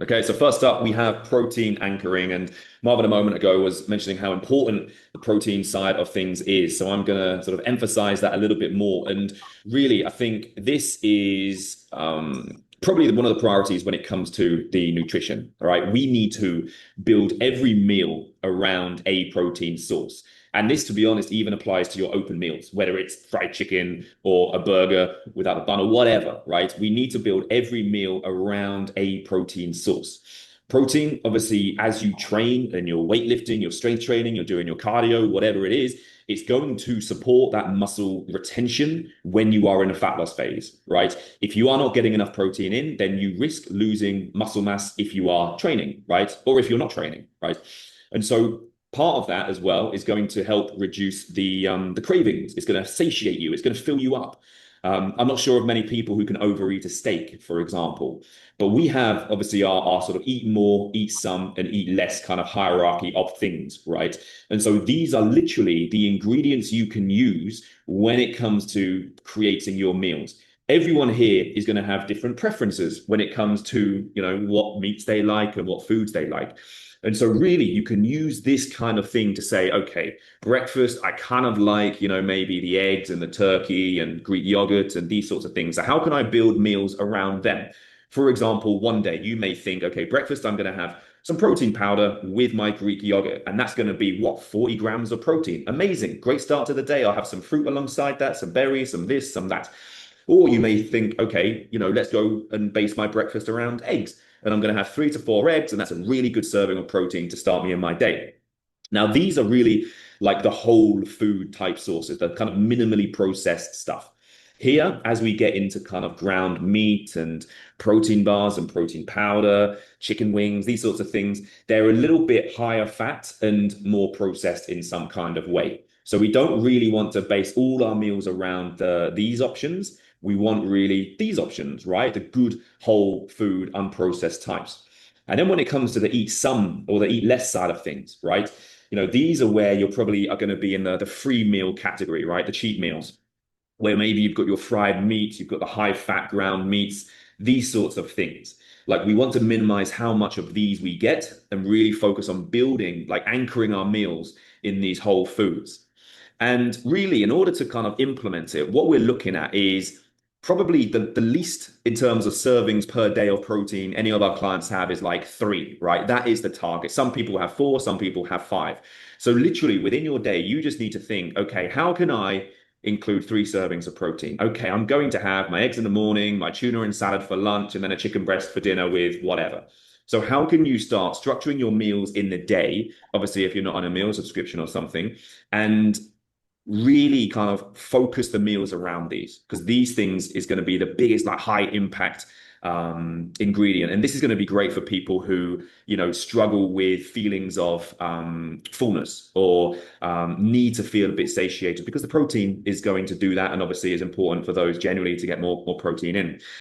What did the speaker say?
Okay, so first up, we have protein anchoring. And Marvin a moment ago was mentioning how important the protein side of things is. So I'm going to sort of emphasize that a little bit more. And really, I think this is probably one of the priorities when it comes to the nutrition. All right, we need to build every meal around a protein source. And this, to be honest, even applies to your open meals, whether it's fried chicken or a burger without a bun or whatever, right? We need to build every meal around a protein source. Protein, obviously, as you train and you're weightlifting, your strength training, you're doing your cardio, whatever it is, it's going to support that muscle retention when you are in a fat loss phase, right? If you are not getting enough protein in, then you risk losing muscle mass if you are training, right? Or if you're not training, right? And so part of that as well is going to help reduce the cravings. It's going to satiate you. It's going to fill you up. I'm not sure of many people who can overeat a steak, for example, but we have obviously our sort of eat more, eat some, and eat less kind of hierarchy of things, right? And so these are literally the ingredients you can use when it comes to creating your meals. Everyone here is going to have different preferences when it comes to, what meats they like and what foods they like. And so really you can use this kind of thing to say, okay, breakfast, I kind of like, maybe the eggs and the turkey and Greek yogurt and these sorts of things. So how can I build meals around them? For example, one day you may think, okay, breakfast, I'm going to have some protein powder with my Greek yogurt. And that's going to be what, 40 grams of protein. Amazing. Great start to the day. I'll have some fruit alongside that, some berries, some this, some that. Or you may think, okay, let's go and base my breakfast around eggs. And I'm going to have 3 to 4 eggs, and that's a really good serving of protein to start me in my day. Now, these are really like the whole food type sources, the kind of minimally processed stuff. Here, as we get into kind of ground meat and protein bars and protein powder, chicken wings, these sorts of things, they're a little bit higher fat and more processed in some kind of way. So we don't really want to base all our meals around these options. We want really these options, right? The good whole food, unprocessed types. And then when it comes to the eat some or the eat less side of things, right? These are where you're probably are going to be in the free meal category, right? The cheat meals, where maybe you've got your fried meat, you've got the high fat ground meats, these sorts of things. Like we want to minimize how much of these we get and really focus on building, like anchoring our meals in these whole foods. And really, in order to kind of implement it, what we're looking at is probably the least in terms of servings per day of protein any of our clients have is like 3, right? That is the target. Some people have 4, some people have 5. So literally within your day, you just need to think, okay, how can I include 3 servings of protein? Okay, I'm going to have my eggs in the morning, my tuna and salad for lunch, and then a chicken breast for dinner with whatever. So how can you start structuring your meals in the day? Obviously, if you're not on a meal subscription or something, and really kind of focus the meals around these, because these things is going to be the biggest like high impact ingredient. And this is going to be great for people who struggle with feelings of fullness or need to feel a bit satiated, because the protein is going to do that, and obviously is important for those generally to get more protein in.